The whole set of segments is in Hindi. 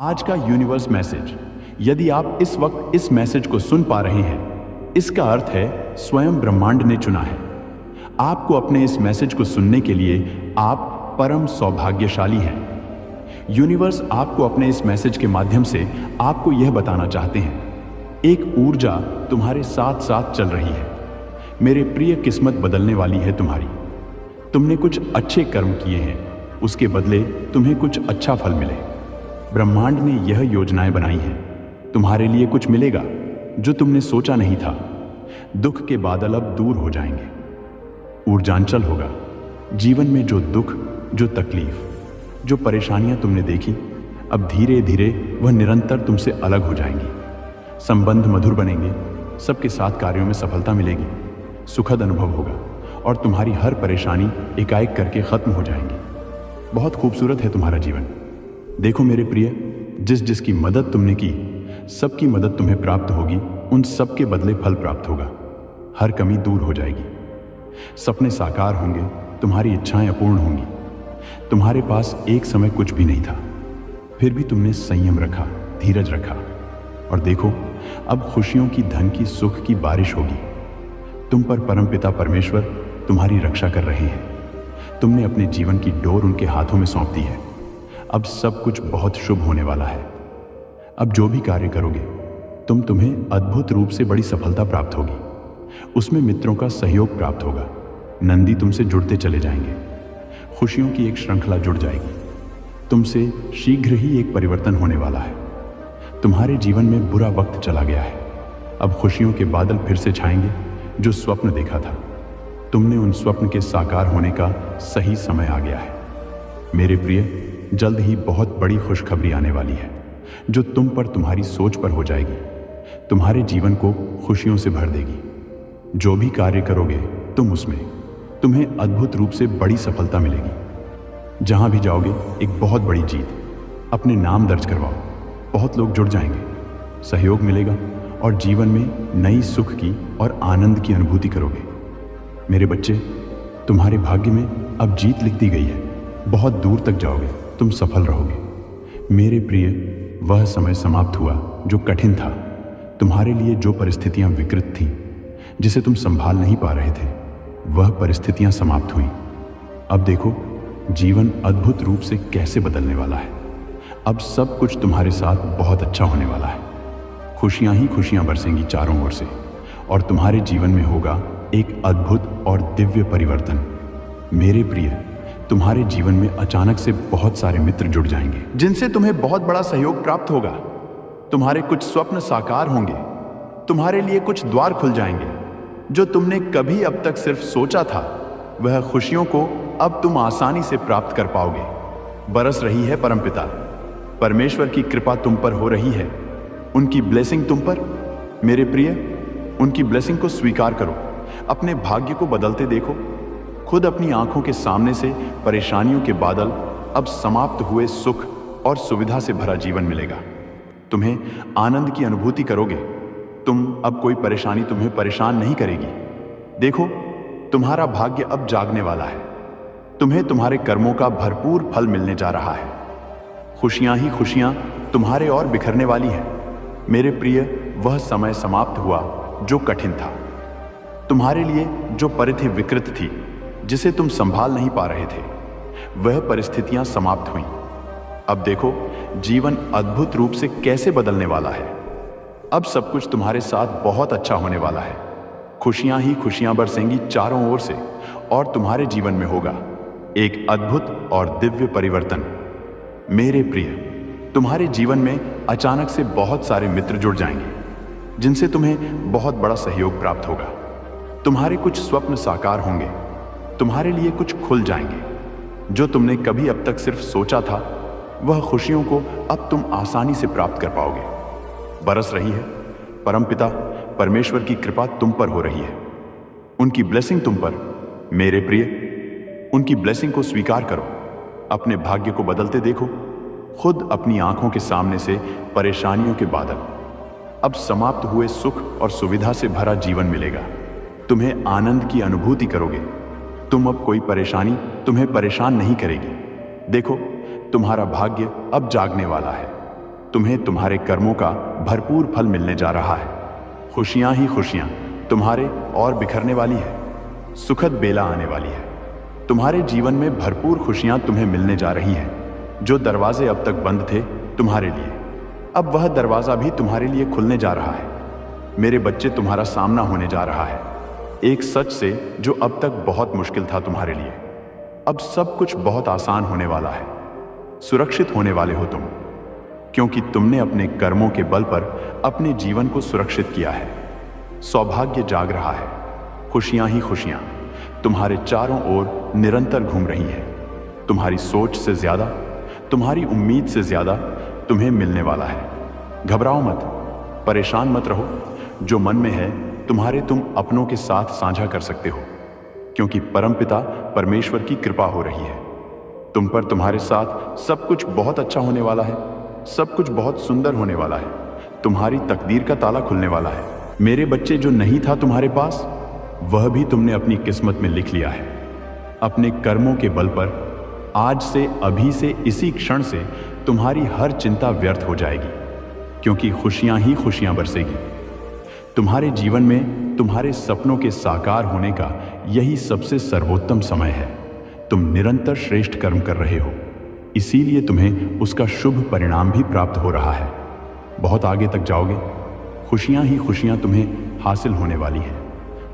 आज का यूनिवर्स मैसेज, यदि आप इस वक्त इस मैसेज को सुन पा रहे हैं, इसका अर्थ है स्वयं ब्रह्मांड ने चुना है आपको अपने इस मैसेज को सुनने के लिए। आप परम सौभाग्यशाली हैं। यूनिवर्स आपको अपने इस मैसेज के माध्यम से आपको यह बताना चाहते हैं, एक ऊर्जा तुम्हारे साथ साथ चल रही है। मेरे प्रिय, किस्मत बदलने वाली है तुम्हारी। तुमने कुछ अच्छे कर्म किए हैं, उसके बदले तुम्हें कुछ अच्छा फल मिले। ब्रह्मांड ने यह योजनाएं बनाई हैं, तुम्हारे लिए कुछ मिलेगा जो तुमने सोचा नहीं था। दुख के बादल अब दूर हो जाएंगे, ऊर्जांचल होगा। जीवन में जो दुख, जो तकलीफ, जो परेशानियां तुमने देखी, अब धीरे धीरे वह निरंतर तुमसे अलग हो जाएंगी। संबंध मधुर बनेंगे, सबके साथ कार्यों में सफलता मिलेगी, सुखद अनुभव होगा और तुम्हारी हर परेशानी एकाएक करके खत्म हो जाएंगी। बहुत खूबसूरत है तुम्हारा जीवन। देखो मेरे प्रिय, जिस जिसकी मदद तुमने की, सबकी मदद तुम्हें प्राप्त होगी, उन सब के बदले फल प्राप्त होगा। हर कमी दूर हो जाएगी, सपने साकार होंगे, तुम्हारी इच्छाएं अपूर्ण होंगी। तुम्हारे पास एक समय कुछ भी नहीं था, फिर भी तुमने संयम रखा, धीरज रखा, और देखो अब खुशियों की, धन की, सुख की बारिश होगी। तुम पर परमपिता परमेश्वर तुम्हारी रक्षा कर रहे हैं। तुमने अपने जीवन की डोर उनके हाथों में सौंप दी है। अब सब कुछ बहुत शुभ होने वाला है। अब जो भी कार्य करोगे तुम्हें अद्भुत रूप से बड़ी सफलता प्राप्त होगी। उसमें मित्रों का सहयोग प्राप्त होगा। नंदी तुमसे जुड़ते चले जाएंगे, खुशियों की एक श्रृंखला जुड़ जाएगी। तुमसे शीघ्र ही एक परिवर्तन होने वाला है। तुम्हारे जीवन में बुरा वक्त चला गया है, अब खुशियों के बादल फिर से छाएंगे। जो स्वप्न देखा था तुमने, उन स्वप्न के साकार होने का सही समय आ गया है। मेरे प्रिय, जल्द ही बहुत बड़ी खुशखबरी आने वाली है, जो तुम पर, तुम्हारी सोच पर हो जाएगी। तुम्हारे जीवन को खुशियों से भर देगी। जो भी कार्य करोगे तुम, उसमें तुम्हें अद्भुत रूप से बड़ी सफलता मिलेगी। जहां भी जाओगे एक बहुत बड़ी जीत। अपने नाम दर्ज करवाओ, बहुत लोग जुड़ जाएंगे, सहयोग मिलेगा और जीवन में नई सुख की और आनंद की अनुभूति करोगे। मेरे बच्चे, तुम्हारे भाग्य में अब जीत लिख दी गई है। बहुत दूर तक जाओगे, तुम सफल रहोगे। मेरे प्रिय, वह समय समाप्त हुआ जो कठिन था। तुम्हारे लिए जो परिस्थितियां विकृत थीं, जिसे तुम संभाल नहीं पा रहे थे, वह परिस्थितियां समाप्त हुई। अब देखो जीवन अद्भुत रूप से कैसे बदलने वाला है। अब सब कुछ तुम्हारे साथ बहुत अच्छा होने वाला है। खुशियां ही खुशियां बरसेंगी चारों ओर से, और तुम्हारे जीवन में होगा एक अद्भुत और दिव्य परिवर्तन। मेरे प्रिय, तुम्हारे जीवन में अचानक से बहुत सारे मित्र जुड़ जाएंगे, जिनसे तुम्हें बहुत बड़ा सहयोग प्राप्त होगा। तुम्हारे कुछ स्वप्न साकार होंगे, तुम्हारे लिए कुछ द्वार खुल जाएंगे। जो तुमने कभी अब तक सिर्फ सोचा था, वह खुशियों को अब तुम आसानी से प्राप्त कर पाओगे। बरस रही है परमपिता परमेश्वर की कृपा तुम पर हो रही है, उनकी ब्लेसिंग तुम पर। मेरे प्रिय, उनकी ब्लेसिंग को स्वीकार करो। अपने भाग्य को बदलते देखो। खुद अपनी आंखों के सामने से परेशानियों के बादल अब समाप्त हुए सुख और सुविधा से भरा जीवन मिलेगा। तुम्हें आनंद की अनुभूति करोगे। अब कोई परेशानी तुम्हें परेशान नहीं करेगी। देखो, तुम्हारा भाग्य अब जागने वाला है। तुम्हें तुम्हारे कर्मों का भरपूर फल मिलने जा रहा है। खुशियां ही खुशियां तुम्हारे और बिखरने वाली हैं। मेरे प्रिय, वह समय समाप्त हुआ जो कठिन था। तुम्हारे लिए जो परिस्थिति विकृत थी, जिसे तुम संभाल नहीं पा रहे थे, वह परिस्थितियां समाप्त हुईं। अब देखो जीवन अद्भुत रूप से कैसे बदलने वाला है। अब सब कुछ तुम्हारे साथ बहुत अच्छा होने वाला है। खुशियां ही खुशियां बरसेंगी चारों ओर से, और तुम्हारे जीवन में होगा एक अद्भुत और दिव्य परिवर्तन। मेरे प्रिय, तुम्हारे जीवन में अचानक से बहुत सारे मित्र जुड़ जाएंगे, जिनसे तुम्हें बहुत बड़ा सहयोग प्राप्त होगा। तुम्हारे कुछ स्वप्न साकार होंगे, तुम्हारे लिए कुछ खुल जाएंगे। जो तुमने कभी अब तक सिर्फ सोचा था, वह खुशियों को अब तुम आसानी से प्राप्त कर पाओगे। बरस रही है परमपिता परमेश्वर की कृपा तुम पर हो रही है, उनकी ब्लेसिंग तुम पर। मेरे प्रिय, उनकी ब्लेसिंग को स्वीकार करो। अपने भाग्य को बदलते देखो। खुद अपनी आंखों के सामने से परेशानियों के बादल अब समाप्त हुए सुख और सुविधा से भरा जीवन मिलेगा। तुम्हें आनंद की अनुभूति करोगे। अब कोई परेशानी तुम्हें परेशान नहीं करेगी। देखो, तुम्हारा भाग्य अब जागने वाला है। तुम्हें तुम्हारे कर्मों का भरपूर फल मिलने जा रहा है। खुशियां ही खुशियां तुम्हारे और बिखरने वाली है। सुखद बेला आने वाली है। तुम्हारे जीवन में भरपूर खुशियां तुम्हें मिलने जा रही हैं। जो दरवाजे अब तक बंद थे तुम्हारे लिए, अब वह दरवाजा भी तुम्हारे लिए खुलने जा रहा है। मेरे बच्चे, तुम्हारा सामना होने जा रहा है एक सच से जो अब तक बहुत मुश्किल था तुम्हारे लिए। अब सब कुछ बहुत आसान होने वाला है। सुरक्षित होने वाले हो तुम, क्योंकि तुमने अपने कर्मों के बल पर अपने जीवन को सुरक्षित किया है। सौभाग्य जाग रहा है। खुशियां ही खुशियां तुम्हारे चारों ओर निरंतर घूम रही हैं। तुम्हारी सोच से ज्यादा, तुम्हारी उम्मीद से ज्यादा तुम्हें मिलने वाला है। घबराओ मत, परेशान मत रहो। जो मन में है तुम्हारे, तुम अपनों के साथ साझा कर सकते हो, क्योंकि परमपिता परमेश्वर की कृपा हो रही है तुम पर। तुम्हारे साथ सब कुछ बहुत अच्छा होने वाला है। सब कुछ बहुत सुंदर होने वाला है। तुम्हारी तकदीर का ताला खुलने वाला है। मेरे बच्चे, जो नहीं था तुम्हारे पास, वह भी तुमने अपनी किस्मत में लिख लिया है। अपने कर्मों के बल पर आज से, अभी से, इसी क्षण से तुम्हारी हर चिंता व्यर्थ हो जाएगी, क्योंकि खुशियां ही खुशियां बरसेगी। तुम्हारे जीवन में तुम्हारे सपनों के साकार होने का यही सबसे सर्वोत्तम समय है। तुम निरंतर श्रेष्ठ कर्म कर रहे हो, इसीलिए तुम्हें उसका शुभ परिणाम भी प्राप्त हो रहा है। बहुत आगे तक जाओगे। खुशियां ही खुशियां तुम्हें हासिल होने वाली हैं।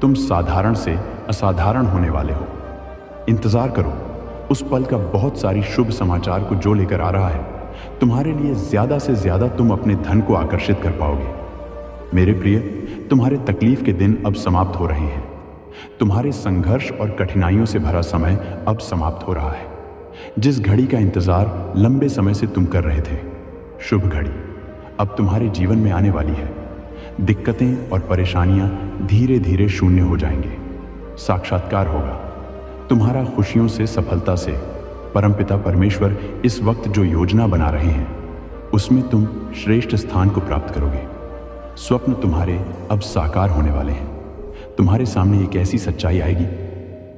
तुम साधारण से असाधारण होने वाले हो। इंतजार करो उस पल का। बहुत सारी शुभ समाचार को जो लेकर आ रहा है तुम्हारे लिए। ज्यादा से ज्यादा तुम अपने धन को आकर्षित कर पाओगे। मेरे प्रिय, तुम्हारे तकलीफ के दिन अब समाप्त हो रहे हैं। तुम्हारे संघर्ष और कठिनाइयों से भरा समय अब समाप्त हो रहा है। जिस घड़ी का इंतजार लंबे समय से तुम कर रहे थे, शुभ घड़ी अब तुम्हारे जीवन में आने वाली है। दिक्कतें और परेशानियां धीरे धीरे शून्य हो जाएंगे। साक्षात्कार होगा तुम्हारा खुशियों से, सफलता से। परमपिता परमेश्वर इस वक्त जो योजना बना रहे हैं, उसमें तुम श्रेष्ठ स्थान को प्राप्त करोगे। स्वप्न तुम्हारे अब साकार होने वाले हैं। तुम्हारे सामने एक ऐसी सच्चाई आएगी,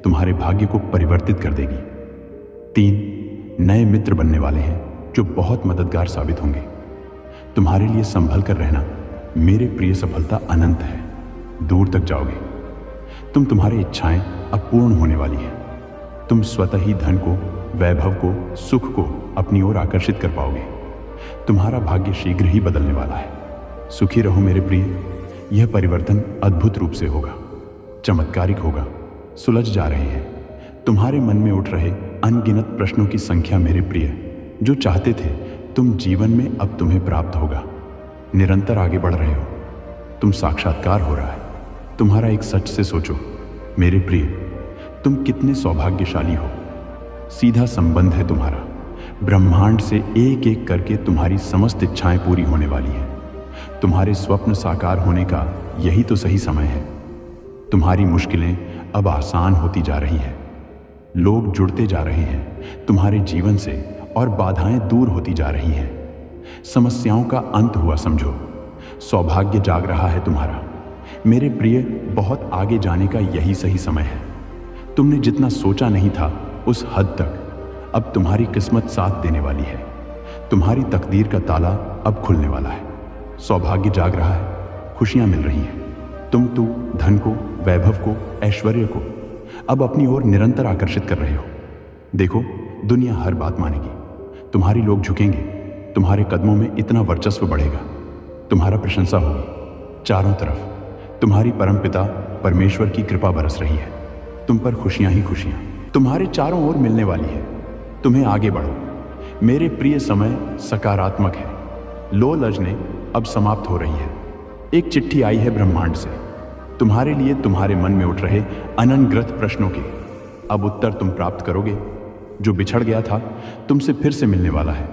तुम्हारे भाग्य को परिवर्तित कर देगी। 3 नए मित्र बनने वाले हैं जो बहुत मददगार साबित होंगे। तुम्हारे लिए संभल कर रहना मेरे प्रिय, सफलता अनंत है। दूर तक जाओगे तुम। तुम्हारी इच्छाएं अब पूर्ण होने वाली हैं। तुम स्वतः ही धन को, वैभव को, सुख को अपनी ओर आकर्षित कर पाओगे। तुम्हारा भाग्य शीघ्र ही बदलने वाला है। सुखी रहो मेरे प्रिय। यह परिवर्तन अद्भुत रूप से होगा, चमत्कारिक होगा। सुलझ जा रहे हैं तुम्हारे मन में उठ रहे अनगिनत प्रश्नों की संख्या मेरे प्रिय। जो चाहते थे तुम जीवन में, अब तुम्हें प्राप्त होगा। निरंतर आगे बढ़ रहे हो तुम। साक्षात्कार हो रहा है तुम्हारा। एक सच से सोचो मेरे प्रिय, तुम कितने सौभाग्यशाली हो। सीधा संबंध है तुम्हारा ब्रह्मांड से। एक एक करके तुम्हारी समस्त इच्छाएं पूरी होने वाली हैं। तुम्हारे स्वप्न साकार होने का यही तो सही समय है। तुम्हारी मुश्किलें अब आसान होती जा रही हैं। लोग जुड़ते जा रहे हैं तुम्हारे जीवन से और बाधाएं दूर होती जा रही हैं। समस्याओं का अंत हुआ समझो। सौभाग्य जाग रहा है तुम्हारा मेरे प्रिय। बहुत आगे जाने का यही सही समय है। तुमने जितना सोचा नहीं था उस हद तक अब तुम्हारी किस्मत साथ देने वाली है। तुम्हारी तकदीर का ताला अब खुलने वाला है। सौभाग्य जाग रहा है, खुशियां मिल रही हैं। तुम तो धन को, वैभव को, ऐश्वर्य को अब अपनी ओर निरंतर आकर्षित कर रहे हो। देखो, दुनिया हर बात मानेगी। तुम्हारी लोग झुकेंगे। तुम्हारे कदमों में इतना वर्चस्व बढ़ेगा। तुम्हारा प्रशंसा होगी चारों तरफ। तुम्हारी परमपिता परमेश्वर की कृपा बरस रही है। तुम पर खुशियां ही खुशियां तुम्हारे चारों ओर मिलने वाली है। तुम्हें आगे बढ़ो मेरे प्रिय। समय सकारात्मक है। लो लजने अब समाप्त हो रही है। एक चिट्ठी आई है ब्रह्मांड से तुम्हारे लिए। तुम्हारे मन में उठ रहे अनंग्रत प्रश्नों के अब उत्तर तुम प्राप्त करोगे। जो बिछड़ गया था तुमसे फिर से मिलने वाला है।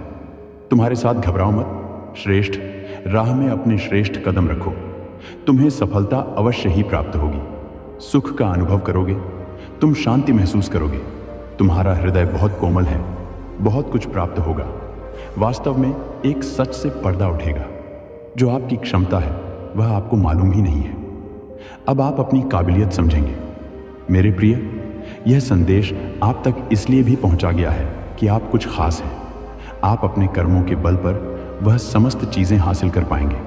तुम्हारे साथ घबराओ मत। श्रेष्ठ राह में अपने श्रेष्ठ कदम रखो। तुम्हें सफलता अवश्य ही प्राप्त होगी। सुख का अनुभव करोगे। तुम शांति महसूस करोगे। तुम्हारा हृदय बहुत कोमल है। बहुत कुछ प्राप्त होगा। वास्तव में एक सच से पर्दा उठेगा। जो आपकी क्षमता है वह आपको मालूम ही नहीं है। अब आप अपनी काबिलियत समझेंगे मेरे प्रिय। यह संदेश आप तक इसलिए भी पहुंचा गया है कि आप कुछ खास हैं। आप अपने कर्मों के बल पर वह समस्त चीजें हासिल कर पाएंगे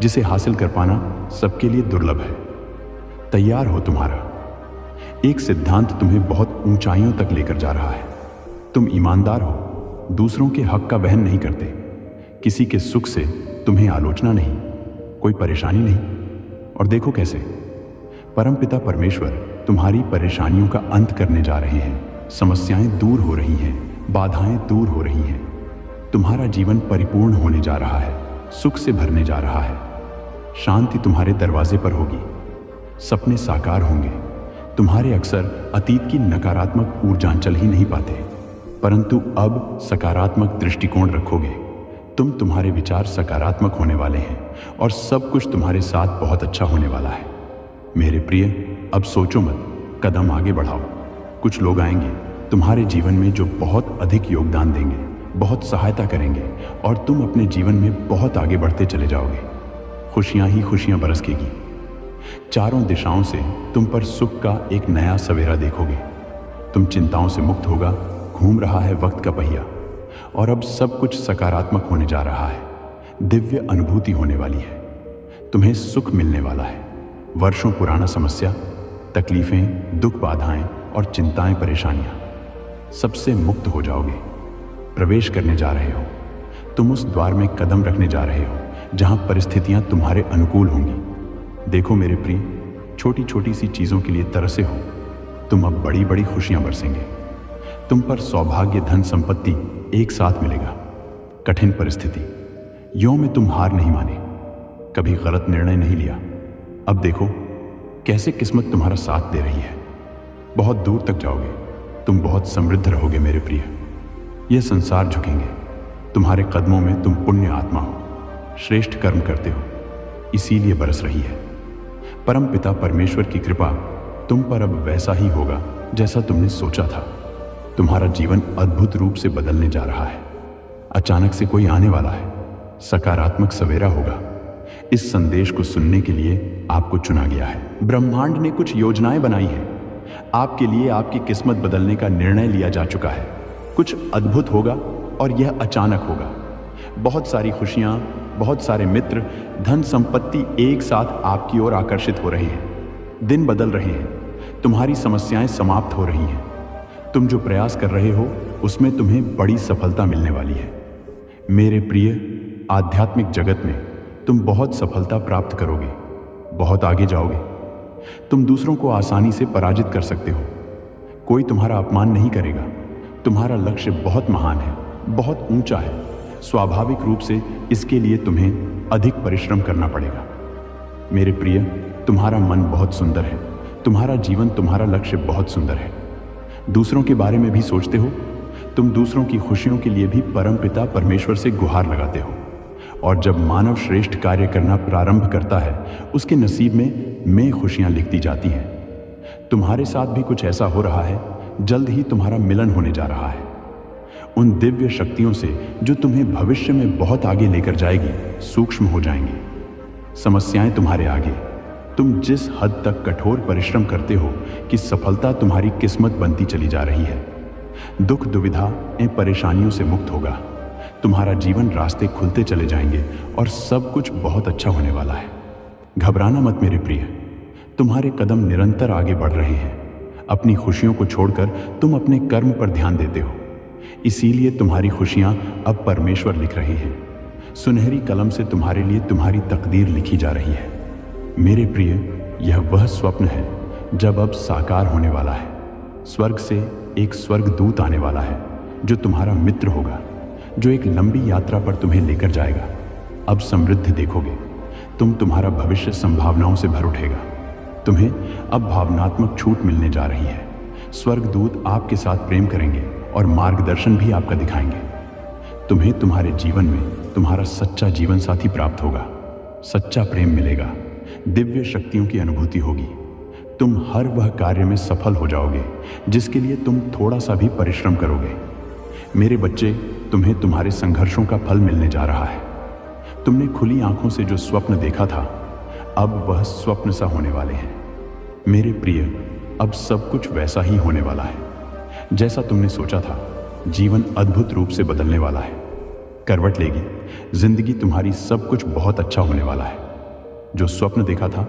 जिसे हासिल कर पाना सबके लिए दुर्लभ है। तैयार हो तुम्हारा। एक सिद्धांत तुम्हें बहुत ऊंचाइयों तक लेकर जा रहा है। तुम ईमानदार हो, दूसरों के हक का वहन नहीं करते, किसी के सुख से तुम्हें आलोचना नहीं, कोई परेशानी नहीं। और देखो कैसे परमपिता परमेश्वर तुम्हारी परेशानियों का अंत करने जा रहे हैं। समस्याएं दूर हो रही हैं, बाधाएं दूर हो रही हैं। तुम्हारा जीवन परिपूर्ण होने जा रहा है, सुख से भरने जा रहा है। शांति तुम्हारे दरवाजे पर होगी, सपने साकार होंगे। तुम्हारे अक्सर अतीत की नकारात्मक ऊर्जा चल ही नहीं पाते, परंतु अब सकारात्मक दृष्टिकोण रखोगे। तुम्हारे विचार सकारात्मक होने वाले हैं और सब कुछ तुम्हारे साथ बहुत अच्छा होने वाला है। मेरे प्रिय, अब सोचो मत, कदम आगे बढ़ाओ। कुछ लोग आएंगे तुम्हारे जीवन में जो बहुत अधिक योगदान देंगे, बहुत सहायता करेंगे और तुम अपने जीवन में बहुत आगे बढ़ते चले जाओगे। खुशियां ही खुशियां बरसकेगी। चारों दिशाओं से तुम पर सुख का एक नया सवेरा देखोगे। तुम चिंताओं से मुक्त होगा। घूम रहा है वक्त का पहिया और अब सब कुछ सकारात्मक होने जा रहा है। दिव्य अनुभूति होने वाली है। तुम्हें सुख मिलने वाला है। वर्षों पुराना समस्या, तकलीफें, दुख, बाधाएं और चिंताएं, परेशानियां, सबसे मुक्त हो जाओगे। प्रवेश करने जा रहे हो। तुम उस द्वार में कदम रखने जा रहे हो जहां परिस्थितियां तुम्हारे अनुकूल होंगी। देखो मेरे प्रिय, छोटी छोटी सी चीजों के लिए तरसे हो। तुम अब बड़ी बड़ी खुशियां बरसेंगे। तुम पर सौभाग्य, धन, संपत्ति एक साथ मिलेगा। कठिन परिस्थिति, यों में तुम हार नहीं माने, कभी गलत निर्णय नहीं लिया। अब देखो कैसे किस्मत तुम्हारा साथ दे रही है। बहुत दूर तक जाओगे। तुम बहुत समृद्ध रहोगे मेरे प्रिय। यह संसार झुकेंगे तुम्हारे कदमों में। तुम पुण्य आत्मा हो, श्रेष्ठ कर्म करते हो, इसीलिए बरस रही है। परम पिता परमेश्वर की कृपा तुम पर अब वैसा ही होगा जैसा तुमने सोचा था। तुम्हारा जीवन अद्भुत रूप से बदलने जा रहा है। अचानक से कोई आने वाला है। सकारात्मक सवेरा होगा। इस संदेश को सुनने के लिए आपको चुना गया है। ब्रह्मांड ने कुछ योजनाएं बनाई हैं। आपके लिए आपकी किस्मत बदलने का निर्णय लिया जा चुका है। कुछ अद्भुत होगा और यह अचानक होगा। बहुत सारी खुशियां, बहुत सारे मित्र, धन, संपत्ति एक साथ आपकी ओर आकर्षित हो रहे हैं। दिन बदल रहे हैं। तुम्हारी समस्याएं समाप्त हो रही हैं। तुम जो प्रयास कर रहे हो उसमें तुम्हें बड़ी सफलता मिलने वाली है। मेरे प्रिय, आध्यात्मिक जगत में तुम बहुत सफलता प्राप्त करोगे, बहुत आगे जाओगे। तुम दूसरों को आसानी से पराजित कर सकते हो। कोई तुम्हारा अपमान नहीं करेगा। तुम्हारा लक्ष्य बहुत महान है, बहुत ऊंचा है। स्वाभाविक रूप से इसके लिए तुम्हें अधिक परिश्रम करना पड़ेगा। मेरे प्रिय, तुम्हारा मन बहुत सुंदर है। तुम्हारा जीवन, तुम्हारा लक्ष्य बहुत सुंदर है। दूसरों के बारे में भी सोचते हो। तुम दूसरों की खुशियों के लिए भी परमपिता परमेश्वर से गुहार लगाते हो। और जब मानव श्रेष्ठ कार्य करना प्रारंभ करता है, उसके नसीब में मैं खुशियां लिखती जाती हैं। तुम्हारे साथ भी कुछ ऐसा हो रहा है। जल्द ही तुम्हारा मिलन होने जा रहा है उन दिव्य शक्तियों से जो तुम्हें भविष्य में बहुत आगे लेकर जाएगी, सूक्ष्म हो जाएंगी। समस्याएं तुम्हारे आगे। तुम जिस हद तक कठोर परिश्रम करते हो कि सफलता तुम्हारी किस्मत बनती चली जा रही है। दुख, दुविधा एवं परेशानियों से मुक्त होगा। तुम्हारा जीवन, रास्ते खुलते चले जाएंगे और सब कुछ बहुत अच्छा होने वाला है। घबराना मत मेरे प्रिय। तुम्हारे कदम निरंतर आगे बढ़ रहे हैं। अपनी खुशियों को छोड़कर तुम अपने कर्म पर ध्यान देते हो। इसीलिए तुम्हारी खुशियां अब परमेश्वर लिख रहे हैं। सुनहरी कलम से तुम्हारे लिए तुम्हारी तकदीर लिखी जा रही है। मेरे प्रिय, यह वह स्वप्न है जब अब साकार होने वाला है। स्वर्ग से एक स्वर्गदूत आने वाला है जो तुम्हारा मित्र होगा, जो एक लंबी यात्रा पर तुम्हें लेकर जाएगा। अब समृद्ध देखोगे तुम। तुम्हारा भविष्य संभावनाओं से भर उठेगा। तुम्हें अब भावनात्मक छूट मिलने जा रही है। स्वर्गदूत आपके साथ प्रेम करेंगे और मार्गदर्शन भी आपका दिखाएंगे। तुम्हें तुम्हारे जीवन में तुम्हारा सच्चा जीवन साथी प्राप्त होगा। सच्चा प्रेम मिलेगा। दिव्य शक्तियों की अनुभूति होगी। तुम हर वह कार्य में सफल हो जाओगे जिसके लिए तुम थोड़ा सा भी परिश्रम करोगे। मेरे बच्चे, तुम्हें तुम्हारे संघर्षों का फल मिलने जा रहा है। तुमने खुली आंखों से जो स्वप्न देखा था, अब वह स्वप्न सा होने वाले हैं। मेरे प्रिय, अब सब कुछ वैसा ही होने वाला है जैसा तुमने सोचा था। जीवन अद्भुत रूप से बदलने वाला है। करवट लेगी। जिंदगी तुम्हारी सब कुछ बहुत अच्छा होने वाला है। जो स्वप्न देखा था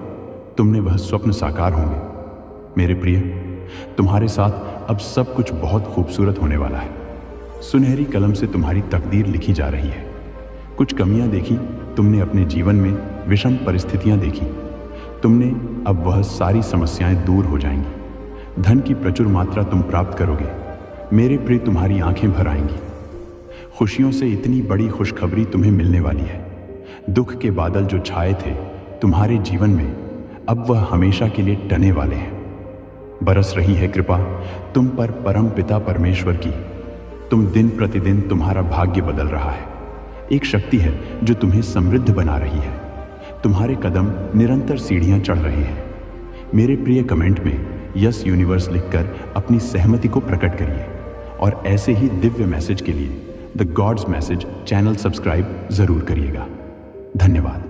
तुमने वह स्वप्न साकार होंगे। मेरे प्रिय, तुम्हारे साथ अब सब कुछ बहुत खूबसूरत होने वाला है। सुनहरी कलम से तुम्हारी तकदीर लिखी जा रही है। कुछ कमियां देखी तुमने अपने जीवन में, विषम परिस्थितियां देखी तुमने, अब वह सारी समस्याएं दूर हो जाएंगी। धन की प्रचुर मात्रा तुम प्राप्त करोगे। मेरे प्रिय, तुम्हारी आंखें भर आएंगी। खुशियों से इतनी बड़ी खुशखबरी तुम्हें मिलने वाली है। दुख के बादल जो छाए थे तुम्हारे जीवन में, अब वह हमेशा के लिए टने वाले हैं। बरस रही है कृपा तुम पर परम पिता परमेश्वर की। तुम दिन प्रतिदिन तुम्हारा भाग्य बदल रहा है। एक शक्ति है जो तुम्हें समृद्ध बना रही है। तुम्हारे कदम निरंतर सीढ़ियां चढ़ रहे हैं। मेरे प्रिय, कमेंट में यस यूनिवर्स लिखकर अपनी सहमति को प्रकट करिए और ऐसे ही दिव्य मैसेज के लिए the gods message channel subscribe जरूर करिएगा। धन्यवाद।